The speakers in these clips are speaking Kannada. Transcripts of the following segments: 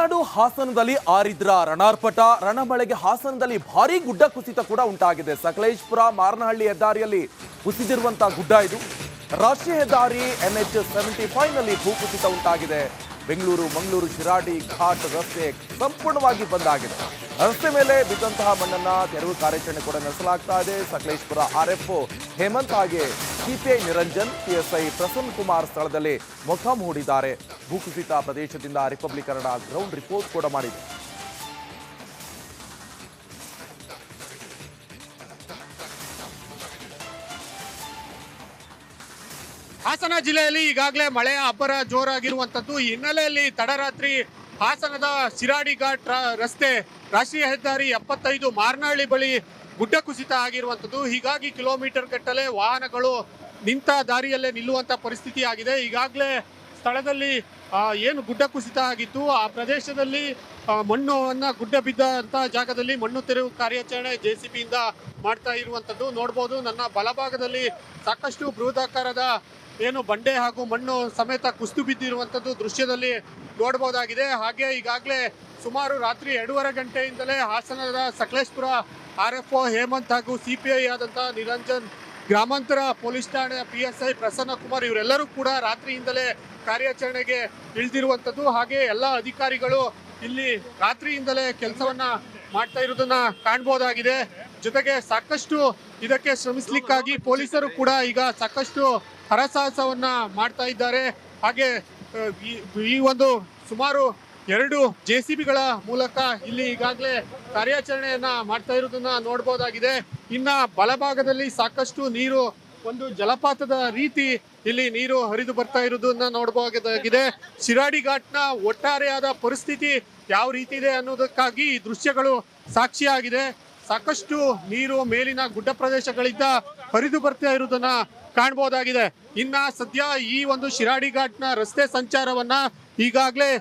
ಮಲೆನಾಡು ಹಾಸನದಲ್ಲಿ ಆರಿದ್ರ ರಣಾರ್ಪಟ ರಣಮಳೆಗೆ ಹಾಸನದಲ್ಲಿ ಭಾರೀ ಗುಡ್ಡ ಕುಸಿತ ಕೂಡ ಉಂಟಾಗಿದೆ. ಸಕಲೇಶಪುರ ಮಾರನಹಳ್ಳಿ ಹೆದ್ದಾರಿಯಲ್ಲಿ ಕುಸಿದಿರುವಂತಹ ಗುಡ್ಡ ಇದು. ರಾಷ್ಟ್ರೀಯ ಹೆದ್ದಾರಿ NH-75 ನಲ್ಲಿ ಭೂಕುಸಿತ ಉಂಟಾಗಿದೆ. ಬೆಂಗಳೂರು ಮಂಗಳೂರು ಶಿರಾಡಿ ಘಾಟ್ ರಸ್ತೆ ಸಂಪೂರ್ಣವಾಗಿ ಬಂದ್ ಆಗಿದೆ. ರಸ್ತೆ ಮೇಲೆ ಬಿದ್ದಂತಹ ಮಣ್ಣನ್ನ ತೆರವು ಕಾರ್ಯಾಚರಣೆ ಕೂಡ ನಡೆಸಲಾಗ್ತಾ ಇದೆ. ಸಕಲೇಶಪುರ RFO ಹೇಮಂತ್ ಹಾಗೆ CPI ನಿರಂಜನ್, PSI ಪ್ರಸನ್ನ ಕುಮಾರ್ ಸ್ಥಳದಲ್ಲಿ ಮೊಕ್ಕಾಂ ಹೂಡಿದ್ದಾರೆ. ಭೂಕುಸಿತ ಪ್ರದೇಶದಿಂದ ರಿಪಬ್ಲಿಕ್ ಕನ್ನಡ ಗ್ರೌಂಡ್ ರಿಪೋರ್ಟ್ ಕೂಡ ಮಾಡಿದೆ. ಹಾಸನ ಜಿಲ್ಲೆಯಲ್ಲಿ ಈಗಾಗಲೇ ಮಳೆಯ ಅಬ್ಬರ ಜೋರಾಗಿರುವಂತದ್ದು. ಈ ಹಿನ್ನೆಲೆಯಲ್ಲಿ ತಡರಾತ್ರಿ ಹಾಸನದ ಶಿರಾಡಿ ಘಾಟ್ ರಸ್ತೆ ರಾಷ್ಟ್ರೀಯ ಹೆದ್ದಾರಿ 75 ಮಾರನಹಳ್ಳಿ ಬಳಿ ಗುಡ್ಡ ಕುಸಿತ ಆಗಿರುವಂತದ್ದು. ಹೀಗಾಗಿ ಕಿಲೋಮೀಟರ್ ಗಟ್ಟಲೆ ವಾಹನಗಳು ನಿಂತ ದಾರಿಯಲ್ಲೇ ನಿಲ್ಲುವಂತ ಪರಿಸ್ಥಿತಿ ಆಗಿದೆ. ಈಗಾಗಲೇ ಸ್ಥಳದಲ್ಲಿ ಏನು ಗುಡ್ಡ ಕುಸಿತ ಆಗಿತ್ತು ಆ ಪ್ರದೇಶದಲ್ಲಿ ಮಣ್ಣನ್ನ ಗುಡ್ಡ ಬಿದ್ದಂತ ಜಾಗದಲ್ಲಿ ಮಣ್ಣು ತೆರವು ಕಾರ್ಯಾಚರಣೆ JCB ಇಂದ ಮಾಡ್ತಾ ಇರುವಂತದ್ದು ನೋಡ್ಬೋದು. ನನ್ನ ಬಲಭಾಗದಲ್ಲಿ ಸಾಕಷ್ಟು ಬೃಹದಾಕಾರದ ಏನು ಬಂಡೆ ಹಾಗೂ ಮಣ್ಣು ಸಮೇತ ಕುಸಿದು ಬಿದ್ದಿರುವಂಥದ್ದು ದೃಶ್ಯದಲ್ಲಿ ನೋಡಬಹುದಾಗಿದೆ. ಹಾಗೆ ಈಗಾಗಲೇ ಸುಮಾರು ರಾತ್ರಿ 2:30 ಗಂಟೆಯಿಂದಲೇ ಹಾಸನದ ಸಕಲೇಶಪುರ RFO ಹೇಮಂತ್ ಹಾಗೂ CPI ಆದಂಥ ನಿರಂಜನ್, ಗ್ರಾಮಾಂತರ ಪೊಲೀಸ್ ಠಾಣೆಯ PSI ಪ್ರಸನ್ನ ಕುಮಾರ್ ಇವರೆಲ್ಲರೂ ಕೂಡ ರಾತ್ರಿಯಿಂದಲೇ ಕಾರ್ಯಾಚರಣೆಗೆ ಇಳಿದಿರುವಂಥದ್ದು. ಹಾಗೆ ಎಲ್ಲ ಅಧಿಕಾರಿಗಳು ಇಲ್ಲಿ ರಾತ್ರಿಯಿಂದಲೇ ಕೆಲಸವನ್ನ ಮಾಡ್ತಾ ಇರೋದನ್ನ ಕಾಣಬಹುದಾಗಿದೆ. ಜೊತೆಗೆ ಸಾಕಷ್ಟು ಇದಕ್ಕೆ ಶ್ರಮಿಸಲಿಕ್ಕಾಗಿ ಪೊಲೀಸರು ಕೂಡ ಈಗ ಸಾಕಷ್ಟು ಹರಸಾಹಸವನ್ನ ಮಾಡ್ತಾ ಇದ್ದಾರೆ. ಹಾಗೆ ಈ ಒಂದು ಸುಮಾರು 2 JCBಗಳ ಮೂಲಕ ಇಲ್ಲಿ ಈಗಾಗಲೇ ಕಾರ್ಯಾಚರಣೆಯನ್ನ ಮಾಡ್ತಾ ಇರೋದನ್ನ ನೋಡಬಹುದಾಗಿದೆ. ಇನ್ನ ಬಲಭಾಗದಲ್ಲಿ ಸಾಕಷ್ಟು ನೀರು, ಒಂದು ಜಲಪಾತದ ರೀತಿ ಇಲ್ಲಿ ನೀರು ಹರಿದು ಬರ್ತಾ ಇರೋದನ್ನ ನೋಡಬಹುದಾಗಿದೆ. ಶಿರಾಡಿ ಘಾಟ್ನ ಒಟ್ಟಾರೆಯಾದ ಪರಿಸ್ಥಿತಿ ಯಾವ ರೀತಿ ಇದೆ ಅನ್ನೋದಕ್ಕಾಗಿ ಈ ದೃಶ್ಯಗಳು ಸಾಕ್ಷಿಯಾಗಿದೆ. ಸಾಕಷ್ಟು ನೀರು ಮೇಲಿನ ಗುಡ್ಡ ಪ್ರದೇಶಗಳಿಂದ ಹರಿದು ಬರ್ತಾ ಇರೋದನ್ನ ಕಾಣಬಹುದಾಗಿದೆ. ಇನ್ನ ಸದ್ಯ ಈ ಒಂದು ಶಿರಾಡಿ ಘಾಟ್ನ ರಸ್ತೆ ಸಂಚಾರವನ್ನ ಈಗಾಗಲೇ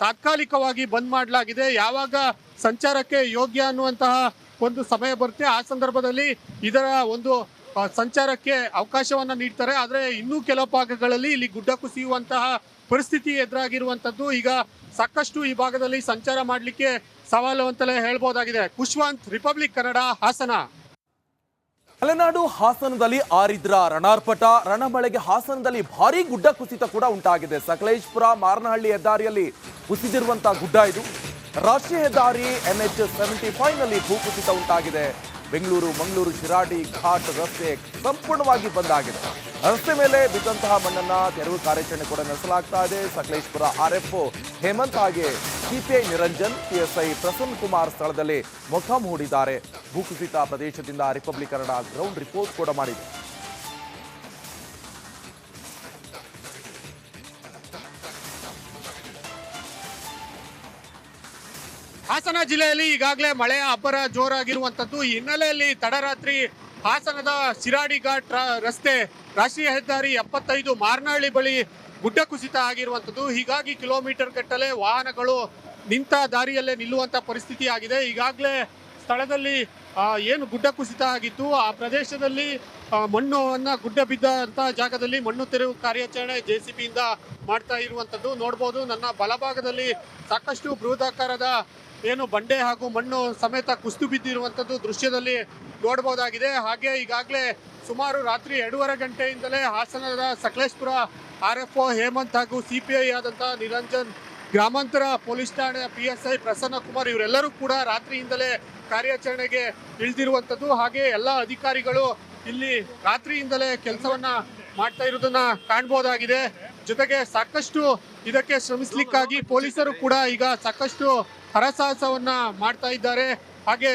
ತಾತ್ಕಾಲಿಕವಾಗಿ ಬಂದ್ ಮಾಡಲಾಗಿದೆ. ಯಾವಾಗ ಸಂಚಾರಕ್ಕೆ ಯೋಗ್ಯ ಅನ್ನುವಂತಹ ಒಂದು ಸಮಯ ಬರುತ್ತೆ ಆ ಸಂದರ್ಭದಲ್ಲಿ ಇದರ ಒಂದು ಸಂಚಾರಕ್ಕೆ ಅವಕಾಶವನ್ನ ನೀಡ್ತಾರೆ. ಆದರೆ ಇನ್ನೂ ಕೆಲವು ಭಾಗಗಳಲ್ಲಿ ಇಲ್ಲಿ ಗುಡ್ಡ ಕುಸಿಯುವಂತಹ ಪರಿಸ್ಥಿತಿ ಎದುರಾಗಿರುವಂತದ್ದು. ಈಗ ಸಾಕಷ್ಟು ಈ ಭಾಗದಲ್ಲಿ ಸಂಚಾರ ಮಾಡಲಿಕ್ಕೆ ಸವಾಲು ಅಂತಲೇ ಹೇಳ್ಬೋದಾಗಿದೆ. ಖುಷ್ವಂತ್, ರಿಪಬ್ಲಿಕ್ ಕನ್ನಡ, ಹಾಸನ. ಮಲೆನಾಡು ಹಾಸನದಲ್ಲಿ ಆರಿದ್ರ ರಣಾರ್ಪಟ ರಣಮಳೆಗೆ ಹಾಸನದಲ್ಲಿ ಭಾರೀ ಗುಡ್ಡ ಕುಸಿತ ಕೂಡ ಉಂಟಾಗಿದೆ. ಸಕಲೇಶಪುರ ಮಾರನಹಳ್ಳಿ ಹೆದ್ದಾರಿಯಲ್ಲಿ ಕುಸಿದಿರುವಂತಹ ಗುಡ್ಡ ಇದು. ರಾಷ್ಟ್ರೀಯ ಹೆದ್ದಾರಿ NH-75 ನಲ್ಲಿ ಭೂಕುಸಿತ ಉಂಟಾಗಿದೆ. ಬೆಂಗಳೂರು ಮಂಗಳೂರು ಶಿರಾಡಿ ಘಾಟ್ ರಸ್ತೆ ಸಂಪೂರ್ಣವಾಗಿ ಬಂದ್ ಆಗಿದೆ. ರಸ್ತೆ ಮೇಲೆ ಬಿದ್ದಂತಹ ಮಣ್ಣನ್ನ ತೆರವು ಕಾರ್ಯಾಚರಣೆ ಕೂಡ ನಡೆಸಲಾಗ್ತಾ ಇದೆ. ಸಕಲೇಶಪುರ RFO ಹೇಮಂತ್ ಹಾಗೆ CPI ನಿರಂಜನ್, PSI ಪ್ರಸನ್ನ ಕುಮಾರ್ ಸ್ಥಳದಲ್ಲಿ ಮೊಕ್ಕಾಂ ಹೂಡಿದ್ದಾರೆ. ಭೂಕುಸಿತ ಪ್ರದೇಶದಿಂದ ರಿಪಬ್ಲಿಕ್ ಕನ್ನಡ ಗ್ರೌಂಡ್ ರಿಪೋರ್ಟ್ ಕೂಡ ಮಾಡಿದೆ. ಹಾಸನ ಜಿಲ್ಲೆಯಲ್ಲಿ ಈಗಾಗಲೇ ಮಳೆಯ ಅಬ್ಬರ ಜೋರಾಗಿರುವಂತದ್ದು. ಈ ಹಿನ್ನೆಲೆಯಲ್ಲಿ ತಡರಾತ್ರಿ ಹಾಸನದ ಶಿರಾಡಿ ಘಾಟ್ ರಸ್ತೆ ರಾಷ್ಟ್ರೀಯ ಹೆದ್ದಾರಿ 75 ಮಾರನಹಳ್ಳಿ ಬಳಿ ಗುಡ್ಡ ಕುಸಿತ ಆಗಿರುವಂತದ್ದು. ಹೀಗಾಗಿ ಕಿಲೋಮೀಟರ್ ಗಟ್ಟಲೆ ವಾಹನಗಳು ನಿಂತ ದಾರಿಯಲ್ಲೇ ನಿಲ್ಲುವಂತ ಪರಿಸ್ಥಿತಿ ಆಗಿದೆ. ಈಗಾಗಲೇ ಸ್ಥಳದಲ್ಲಿ ಏನು ಗುಡ್ಡ ಕುಸಿತ ಆಗಿತ್ತು ಆ ಪ್ರದೇಶದಲ್ಲಿ ಮಣ್ಣನ್ನ ಗುಡ್ಡ ಬಿದ್ದಂತ ಜಾಗದಲ್ಲಿ ಮಣ್ಣು ತೆರವು ಕಾರ್ಯಾಚರಣೆ JCB ಇಂದ ಮಾಡ್ತಾ ಇರುವಂತದ್ದು ನೋಡ್ಬೋದು. ನನ್ನ ಬಲಭಾಗದಲ್ಲಿ ಸಾಕಷ್ಟು ಬೃಹದಾಕಾರದ ಏನು ಬಂಡೆ ಹಾಗೂ ಮಣ್ಣು ಸಮೇತ ಕುಸಿದು ಬಿದ್ದಿರುವಂತದ್ದು ದೃಶ್ಯದಲ್ಲಿ ನೋಡಬಹುದಾಗಿದೆ. ಹಾಗೆ ಈಗಾಗಲೇ ಸುಮಾರು ರಾತ್ರಿ 2:30 ಗಂಟೆಯಿಂದಲೇ ಹಾಸನದ ಸಕಲೇಶಪುರ RFO ಹೇಮಂತ್ ಹಾಗೂ CPI ಆದಂಥ ನಿರಂಜನ್, ಗ್ರಾಮಾಂತರ ಪೊಲೀಸ್ ಠಾಣೆಯ PSI ಪ್ರಸನ್ನ ಕುಮಾರ್ ಇವರೆಲ್ಲರೂ ಕೂಡ ರಾತ್ರಿಯಿಂದಲೇ ಕಾರ್ಯಾಚರಣೆಗೆ ಇಳಿದಿರುವಂತದ್ದು. ಹಾಗೆ ಎಲ್ಲ ಅಧಿಕಾರಿಗಳು ಇಲ್ಲಿ ರಾತ್ರಿಯಿಂದಲೇ ಕೆಲಸವನ್ನ ಮಾಡ್ತಾ ಇರೋದನ್ನ ಕಾಣಬಹುದಾಗಿದೆ. ಜೊತೆಗೆ ಸಾಕಷ್ಟು ಇದಕ್ಕೆ ಶ್ರಮಿಸಲಿಕ್ಕಾಗಿ ಪೊಲೀಸರು ಕೂಡ ಈಗ ಸಾಕಷ್ಟು ಹರಸಾಹಸವನ್ನ ಮಾಡ್ತಾ ಇದ್ದಾರೆ. ಹಾಗೆ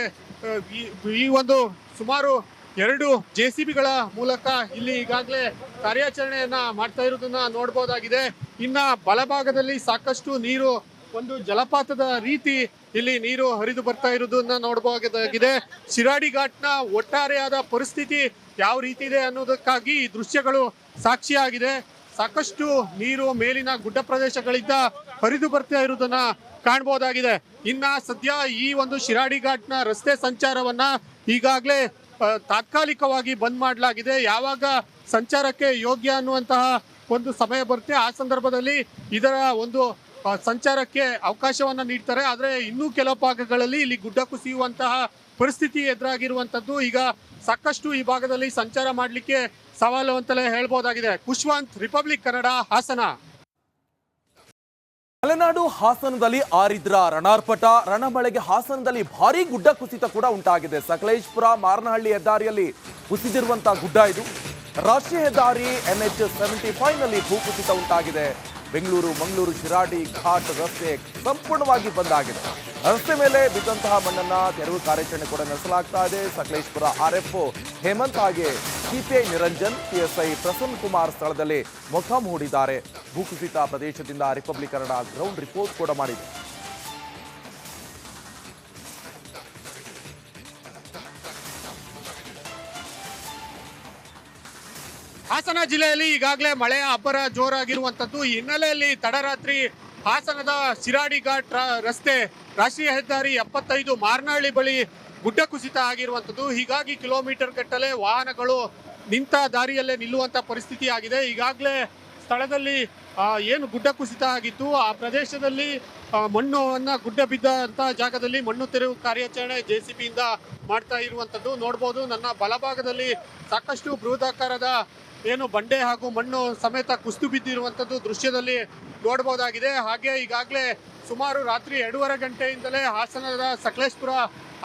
ಈ ಒಂದು ಸುಮಾರು 2 JCBಗಳ ಮೂಲಕ ಇಲ್ಲಿ ಈಗಾಗಲೇ ಕಾರ್ಯಾಚರಣೆಯನ್ನ ಮಾಡ್ತಾ ಇರೋದನ್ನ ನೋಡಬಹುದಾಗಿದೆ. ಇನ್ನ ಬಲಭಾಗದಲ್ಲಿ ಸಾಕಷ್ಟು ನೀರು, ಒಂದು ಜಲಪಾತದ ರೀತಿ ಇಲ್ಲಿ ನೀರು ಹರಿದು ಬರ್ತಾ ಇರೋದನ್ನ ನೋಡಬಹುದಾಗಿದೆ. ಶಿರಾಡಿ ಘಾಟ್ನ ಒಟ್ಟಾರೆಯಾದ ಪರಿಸ್ಥಿತಿ ಯಾವ ರೀತಿ ಇದೆ ಅನ್ನೋದಕ್ಕಾಗಿ ಈ ದೃಶ್ಯಗಳು ಸಾಕ್ಷಿಯಾಗಿದೆ. ಸಾಕಷ್ಟು ನೀರು ಮೇಲಿನ ಗುಡ್ಡ ಪ್ರದೇಶಗಳಿಂದ ಹರಿದು ಬರ್ತಾ ಇರೋದನ್ನ ಕಾಣಬಹುದಾಗಿದೆ. ಇನ್ನ ಸದ್ಯ ಈ ಒಂದು ಶಿರಾಡಿ ಘಾಟ್ನ ರಸ್ತೆ ಸಂಚಾರವನ್ನ ಈಗಾಗಲೇ ತಾತ್ಕಾಲಿಕವಾಗಿ ಬಂದ್ ಮಾಡಲಾಗಿದೆ. ಯಾವಾಗ ಸಂಚಾರಕ್ಕೆ ಯೋಗ್ಯ ಅನ್ನುವಂತಹ ಒಂದು ಸಮಯ ಬರುತ್ತೆ ಆ ಸಂದರ್ಭದಲ್ಲಿ ಇದರ ಒಂದು ಸಂಚಾರಕ್ಕೆ ಅವಕಾಶವನ್ನ ನೀಡ್ತಾರೆ. ಆದರೆ ಇನ್ನೂ ಕೆಲವು ಭಾಗಗಳಲ್ಲಿ ಇಲ್ಲಿ ಗುಡ್ಡ ಕುಸಿಯುವಂತಹ ಪರಿಸ್ಥಿತಿ ಎದುರಾಗಿರುವಂತದ್ದು. ಈಗ ಸಾಕಷ್ಟು ಈ ಭಾಗದಲ್ಲಿ ಸಂಚಾರ ಮಾಡಲಿಕ್ಕೆ ಸವಾಲು ಅಂತಲೇ ಹೇಳ್ಬೋದಾಗಿದೆ. ಖುಷ್ವಂತ್, ರಿಪಬ್ಲಿಕ್ ಕನ್ನಡ, ಹಾಸನ. ಮಲೆನಾಡು ಹಾಸನದಲ್ಲಿ ಆರಿದ್ರ ರಣಾರ್ಪಟ. ರಣಮಳೆಗೆ ಹಾಸನದಲ್ಲಿ ಭಾರೀ ಗುಡ್ಡ ಕುಸಿತ ಕೂಡ ಉಂಟಾಗಿದೆ. ಸಕಲೇಶ್ಪುರ ಮಾರನಹಳ್ಳಿ ಹೆದ್ದಾರಿಯಲ್ಲಿ ಕುಸಿದಿರುವಂತಹ ಗುಡ್ಡ ಇದು. ರಾಷ್ಟ್ರೀಯ ಹೆದ್ದಾರಿ NH-75 ನಲ್ಲಿ ಭೂಕುಸಿತ ಉಂಟಾಗಿದೆ. ಬೆಂಗಳೂರು ಮಂಗಳೂರು ಶಿರಾಡಿ ಘಾಟ್ ರಸ್ತೆ ಸಂಪೂರ್ಣವಾಗಿ ಬಂದ್ ಆಗಿದೆ. ರಸ್ತೆ ಮೇಲೆ ಬಿದ್ದಂತಹ ಮಣ್ಣನ್ನ ತೆರವು ಕಾರ್ಯಾಚರಣೆ ಕೂಡ ನಡೆಸಲಾಗ್ತಾ ಇದೆ. ಸಕಲೇಶ್ಪುರ RFO ಹೇಮಂತ್ ಹಾಗೆ CPI ನಿರಂಜನ್, PSI ಪ್ರಸನ್ನ ಕುಮಾರ್ ಸ್ಥಳದಲ್ಲಿ ಮೊಕ್ಕಾಂ ಹೂಡಿದ್ದಾರೆ. ಭೂಕುಸಿತ ಪ್ರದೇಶದಿಂದ ರಿಪಬ್ಲಿಕ್ ಕನ್ನಡ ಗ್ರೌಂಡ್ ರಿಪೋರ್ಟ್ ಕೂಡ ಮಾಡಿದೆ. ಹಾಸನ ಜಿಲ್ಲೆಯಲ್ಲಿ ಈಗಾಗಲೇ ಮಳೆಯ ಅಬ್ಬರ ಜೋರಾಗಿರುವಂತದ್ದು. ಈ ಹಿನ್ನೆಲೆಯಲ್ಲಿ ತಡರಾತ್ರಿ ಹಾಸನದ ಶಿರಾಡಿ ಘಾಟ್ ರಸ್ತೆ ರಾಷ್ಟ್ರೀಯ ಹೆದ್ದಾರಿ 75 ಮಾರನಹಳ್ಳಿ ಬಳಿ ಗುಡ್ಡ ಕುಸಿತ ಆಗಿರುವಂತದ್ದು. ಹೀಗಾಗಿ ಕಿಲೋಮೀಟರ್ ಗಟ್ಟಲೆ ವಾಹನಗಳು ನಿಂತ ದಾರಿಯಲ್ಲೇ ನಿಲ್ಲುವಂತ ಪರಿಸ್ಥಿತಿ ಆಗಿದೆ. ಈಗಾಗಲೇ ಸ್ಥಳದಲ್ಲಿ ಏನು ಗುಡ್ಡ ಕುಸಿತ ಆಗಿತ್ತು ಆ ಪ್ರದೇಶದಲ್ಲಿ ಮಣ್ಣನ್ನ ಗುಡ್ಡ ಬಿದ್ದಂತ ಜಾಗದಲ್ಲಿ ಮಣ್ಣು ತೆರವು ಕಾರ್ಯಾಚರಣೆ JCB ಇಂದ ಮಾಡ್ತಾ ಇರುವಂತದ್ದು ನೋಡ್ಬೋದು. ನನ್ನ ಬಲಭಾಗದಲ್ಲಿ ಸಾಕಷ್ಟು ಬೃಹದಾಕಾರದ ಏನು ಬಂಡೆ ಹಾಗೂ ಮಣ್ಣು ಸಮೇತ ಕುಸಿದು ಬಿದ್ದಿರುವಂತದ್ದು ದೃಶ್ಯದಲ್ಲಿ ನೋಡಬಹುದಾಗಿದೆ. ಹಾಗೆ ಈಗಾಗಲೇ ಸುಮಾರು ರಾತ್ರಿ 2:30 ಗಂಟೆಯಿಂದಲೇ ಹಾಸನದ ಸಕಲೇಶ್ಪುರ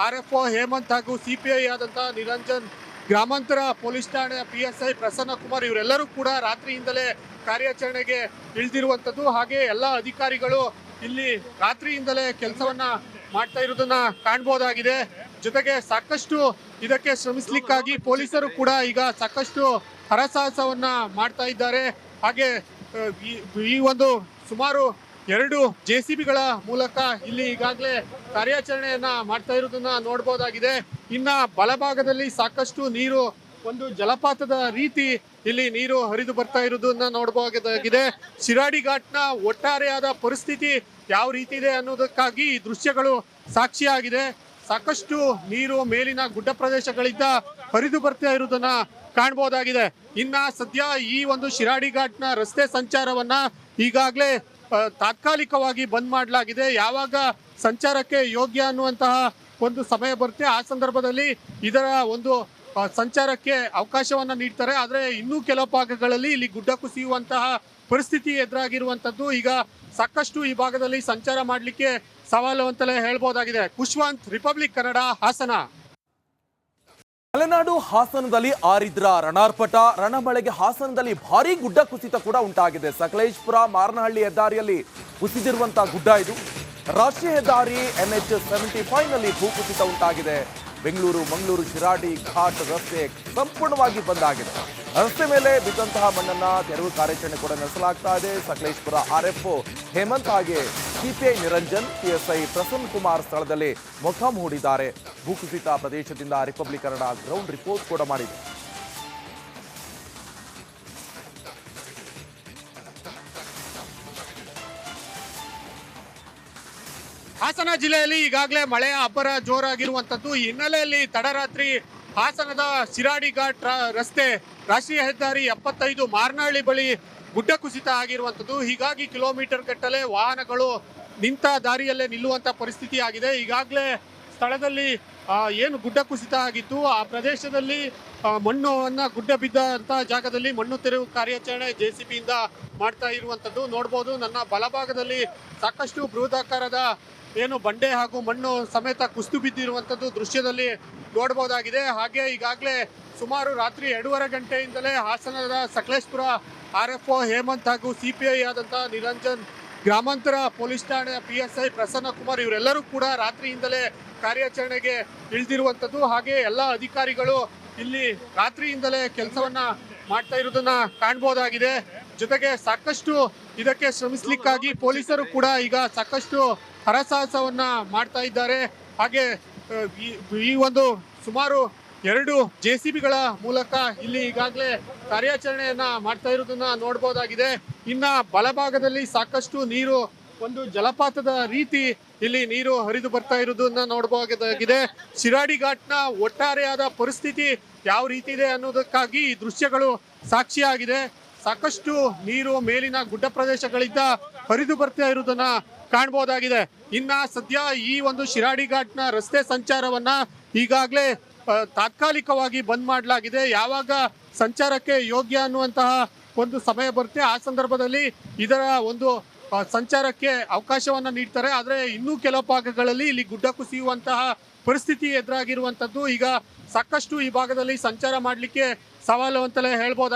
RFO ಹೇಮಂತ್ ಹಾಗೂ CPI ಆದಂತ ನಿರಂಜನ್, ಗ್ರಾಮಾಂತರ ಪೊಲೀಸ್ ಠಾಣೆಯ PSI ಪ್ರಸನ್ನ ಕುಮಾರ್ ಇವರೆಲ್ಲರೂ ಕೂಡ ರಾತ್ರಿಯಿಂದಲೇ ಕಾರ್ಯಾಚರಣೆಗೆ ಇಳಿದಿರುವಂತದ್ದು. ಹಾಗೆ ಎಲ್ಲ ಅಧಿಕಾರಿಗಳು ಇಲ್ಲಿ ರಾತ್ರಿಯಿಂದಲೇ ಕೆಲಸವನ್ನ ಮಾಡ್ತಾ ಇರೋದನ್ನ ಕಾಣಬಹುದಾಗಿದೆ. ಜೊತೆಗೆ ಸಾಕಷ್ಟು ಇದಕ್ಕೆ ಶ್ರಮಿಸಲಿಕ್ಕಾಗಿ ಪೊಲೀಸರು ಕೂಡ ಈಗ ಸಾಕಷ್ಟು ಹರಸಾಹಸವನ್ನ ಮಾಡ್ತಾ ಇದ್ದಾರೆ. ಹಾಗೆ ಈ ಒಂದು ಸುಮಾರು 2 JCBಗಳ ಮೂಲಕ ಇಲ್ಲಿ ಈಗಾಗಲೇ ಕಾರ್ಯಾಚರಣೆಯನ್ನ ಮಾಡ್ತಾ ಇರೋದನ್ನ ನೋಡಬಹುದಾಗಿದೆ. ಇನ್ನ ಬಲಭಾಗದಲ್ಲಿ ಸಾಕಷ್ಟು ನೀರು, ಒಂದು ಜಲಪಾತದ ರೀತಿ ಇಲ್ಲಿ ನೀರು ಹರಿದು ಬರ್ತಾ ಇರೋದನ್ನ ನೋಡಬಹುದಾಗಿದೆ. ಶಿರಾಡಿ ಘಾಟ್ನ ಒಟ್ಟಾರೆಯಾದ ಪರಿಸ್ಥಿತಿ ಯಾವ ರೀತಿ ಇದೆ ಅನ್ನೋದಕ್ಕಾಗಿ ಈ ದೃಶ್ಯಗಳು ಸಾಕ್ಷಿಯಾಗಿದೆ. ಸಾಕಷ್ಟು ನೀರು ಮೇಲಿನ ಗುಡ್ಡ ಪ್ರದೇಶಗಳಿಂದ ಹರಿದು ಬರ್ತಾ ಇರೋದನ್ನ ಕಾಣಬಹುದಾಗಿದೆ. ಇನ್ನ ಸದ್ಯ ಈ ಒಂದು ಶಿರಾಡಿ ಘಾಟ್ನ ರಸ್ತೆ ಸಂಚಾರವನ್ನ ಈಗಾಗಲೇ ತಾತ್ಕಾಲಿಕವಾಗಿ ಬಂದ್ ಮಾಡಲಾಗಿದೆ. ಯಾವಾಗ ಸಂಚಾರಕ್ಕೆ ಯೋಗ್ಯ ಅನ್ನುವಂತಹ ಒಂದು ಸಮಯ ಬರುತ್ತೆ ಆ ಸಂದರ್ಭದಲ್ಲಿ ಇದರ ಒಂದು ಸಂಚಾರಕ್ಕೆ ಅವಕಾಶವನ್ನ ನೀಡ್ತಾರೆ. ಆದರೆ ಇನ್ನೂ ಕೆಲವು ಭಾಗಗಳಲ್ಲಿ ಇಲ್ಲಿ ಗುಡ್ಡ ಕುಸಿಯುವಂತಹ ಪರಿಸ್ಥಿತಿ ಎದುರಾಗಿರುವಂತದ್ದು. ಈಗ ಸಾಕಷ್ಟು ಈ ಭಾಗದಲ್ಲಿ ಸಂಚಾರ ಮಾಡಲಿಕ್ಕೆ ಸವಾಲು ಅಂತಲೇ ಹೇಳ್ಬೋದಾಗಿದೆ. ಖುಷ್ವಂತ್, ರಿಪಬ್ಲಿಕ್ ಕನ್ನಡ, ಹಾಸನ. ಮಲೆನಾಡು ಹಾಸನದಲ್ಲಿ ಆರಿದ್ರ ರಣಾರ್ಪಟ. ರಣಮಳೆಗೆ ಹಾಸನದಲ್ಲಿ ಭಾರೀ ಗುಡ್ಡ ಕುಸಿತ ಕೂಡ ಉಂಟಾಗಿದೆ. ಸಕಲೇಶ್ಪುರ ಮಾರನಹಳ್ಳಿ ಹೆದ್ದಾರಿಯಲ್ಲಿ ಕುಸಿದಿರುವಂತಹ ಗುಡ್ಡ ಇದು. ರಾಷ್ಟ್ರೀಯ ಹೆದ್ದಾರಿ NH-75 ನಲ್ಲಿ ಭೂಕುಸಿತ ಉಂಟಾಗಿದೆ. ಬೆಂಗಳೂರು ಮಂಗಳೂರು ಶಿರಾಡಿ ಘಾಟ್ ರಸ್ತೆ ಸಂಪೂರ್ಣವಾಗಿ ಬಂದ್ ಆಗಿದೆ. ರಸ್ತೆ ಮೇಲೆ ಬಿದ್ದಂತಹ ಮಣ್ಣನ್ನ ತೆರವು ಕಾರ್ಯಾಚರಣೆ ಕೂಡ ನಡೆಸಲಾಗ್ತಾ ಇದೆ. ಸಕಲೇಶ್ಪುರ RFO ಹೇಮಂತ್ ಹಾಗೆ CPI ನಿರಂಜನ್, PSI ಪ್ರಸನ್ನ ಕುಮಾರ್ ಸ್ಥಳದಲ್ಲಿ ಮೊಕ್ಕಾಂ ಹೂಡಿದ್ದಾರೆ. ಭೂಕುಸಿತ ಪ್ರದೇಶದಿಂದ ರಿಪಬ್ಲಿಕ್ ಕನ್ನಡ ಗ್ರೌಂಡ್ ರಿಪೋರ್ಟ್ ಕೂಡ ಮಾಡಿದೆ. ಹಾಸನ ಜಿಲ್ಲೆಯಲ್ಲಿ ಈಗಾಗಲೇ ಮಳೆಯ ಅಬ್ಬರ ಜೋರಾಗಿರುವಂತದ್ದು. ಈ ಹಿನ್ನೆಲೆಯಲ್ಲಿ ತಡರಾತ್ರಿ ಹಾಸನದ ಶಿರಾಡಿ ಘಾಟ್ ರಸ್ತೆ ರಾಷ್ಟ್ರೀಯ ಹೆದ್ದಾರಿ 75 ಮಾರನಹಳ್ಳಿ ಬಳಿ ಗುಡ್ಡ ಕುಸಿತ ಆಗಿರುವಂತದ್ದು. ಹೀಗಾಗಿ ಕಿಲೋಮೀಟರ್ ಗಟ್ಟಲೆ ವಾಹನಗಳು ನಿಂತ ದಾರಿಯಲ್ಲೇ ನಿಲ್ಲುವಂತ ಪರಿಸ್ಥಿತಿ ಆಗಿದೆ. ಈಗಾಗಲೇ ಸ್ಥಳದಲ್ಲಿ ಏನು ಗುಡ್ಡ ಕುಸಿತ ಆಗಿತ್ತು ಆ ಪ್ರದೇಶದಲ್ಲಿ ಮಣ್ಣನ್ನ ಗುಡ್ಡ ಬಿದ್ದಂತ ಜಾಗದಲ್ಲಿ ಮಣ್ಣು ತೆರವು ಕಾರ್ಯಾಚರಣೆ JCB ಇಂದ ಮಾಡ್ತಾ ಇರುವಂತದ್ದು ನೋಡ್ಬೋದು. ನನ್ನ ಬಲಭಾಗದಲ್ಲಿ ಸಾಕಷ್ಟು ಬೃಹದಾಕಾರದ ಏನು ಬಂಡೆ ಹಾಗೂ ಮಣ್ಣು ಸಮೇತ ಕುಸಿದು ಬಿದ್ದಿರುವಂತದ್ದು ದೃಶ್ಯದಲ್ಲಿ ನೋಡಬಹುದಾಗಿದೆ. ಹಾಗೆ ಈಗಾಗಲೇ ಸುಮಾರು ರಾತ್ರಿ 2:30 ಗಂಟೆಯಿಂದಲೇ ಹಾಸನದ ಸಕಲೇಶ್ಪುರ RFO ಹೇಮಂತ್ ಹಾಗೂ CPI ಆದಂತ ನಿರಂಜನ್, ಗ್ರಾಮಾಂತರ ಪೊಲೀಸ್ ಠಾಣೆಯ PSI ಪ್ರಸನ್ನ ಕುಮಾರ್ ಇವರೆಲ್ಲರೂ ಕೂಡ ರಾತ್ರಿಯಿಂದಲೇ ಕಾರ್ಯಾಚರಣೆಗೆ ಇಳಿದಿರುವಂತದ್ದು. ಹಾಗೆ ಎಲ್ಲ ಅಧಿಕಾರಿಗಳು ಇಲ್ಲಿ ರಾತ್ರಿಯಿಂದಲೇ ಕೆಲಸವನ್ನ ಮಾಡ್ತಾ ಇರೋದನ್ನ ಕಾಣಬಹುದಾಗಿದೆ. ಜೊತೆಗೆ ಸಾಕಷ್ಟು ಇದಕ್ಕೆ ಶ್ರಮಿಸಲಿಕ್ಕಾಗಿ ಪೊಲೀಸರು ಕೂಡ ಈಗ ಸಾಕಷ್ಟು ಹರಸಾಹಸವನ್ನ ಮಾಡ್ತಾ ಇದ್ದಾರೆ. ಹಾಗೆ ಈ ಒಂದು ಸುಮಾರು 2 JCBಗಳ ಮೂಲಕ ಇಲ್ಲಿ ಈಗಾಗಲೇ ಕಾರ್ಯಾಚರಣೆಯನ್ನ ಮಾಡ್ತಾ ಇರೋದನ್ನ ನೋಡಬಹುದಾಗಿದೆ. ಇನ್ನ ಬಲಭಾಗದಲ್ಲಿ ಸಾಕಷ್ಟು ನೀರು, ಒಂದು ಜಲಪಾತದ ರೀತಿ ಇಲ್ಲಿ ನೀರು ಹರಿದು ಬರ್ತಾ ಇರೋದನ್ನ ನೋಡಬಹುದಾಗಿದೆ. ಶಿರಾಡಿ ಘಾಟ್ನ ಒಟ್ಟಾರೆಯಾದ ಪರಿಸ್ಥಿತಿ ಯಾವ ರೀತಿ ಇದೆ ಅನ್ನೋದಕ್ಕಾಗಿ ಈ ದೃಶ್ಯಗಳು ಸಾಕ್ಷಿಯಾಗಿದೆ. ಸಾಕಷ್ಟು ನೀರು ಮೇಲಿನ ಗುಡ್ಡ ಪ್ರದೇಶಗಳಿಂದ ಹರಿದು ಬರ್ತಾ ಇರುವುದನ್ನ ಕಾಣಬಹುದಾಗಿದೆ. ಇನ್ನ ಸದ್ಯ ಈ ಒಂದು ಶಿರಾಡಿ ಘಾಟ್ನ ರಸ್ತೆ ಸಂಚಾರವನ್ನ ಈಗಾಗಲೇ ತಾತ್ಕಾಲಿಕವಾಗಿ ಬಂದ್ ಮಾಡಲಾಗಿದೆ. ಯಾವಾಗ ಸಂಚಾರಕ್ಕೆ ಯೋಗ್ಯ ಅನ್ನುವಂತಹ ಒಂದು ಸಮಯ ಬರುತ್ತೆ ಆ ಸಂದರ್ಭದಲ್ಲಿ ಇದರ ಒಂದು ಸಂಚಾರಕ್ಕೆ ಅವಕಾಶವನ್ನ ನೀಡ್ತಾರೆ. ಆದ್ರೆ ಇನ್ನೂ ಕೆಲವು ಭಾಗಗಳಲ್ಲಿ ಇಲ್ಲಿ ಗುಡ್ಡ ಕುಸಿಯುವಂತಹ ಪರಿಸ್ಥಿತಿ ಎದುರಾಗಿರುವಂತದ್ದು. ಈಗ ಸಾಕಷ್ಟು ಈ ಭಾಗದಲ್ಲಿ ಸಂಚಾರ ಮಾಡಲಿಕ್ಕೆ ಸವಾಲು ಅಂತಲೇ ಹೇಳ್ಬೋದು.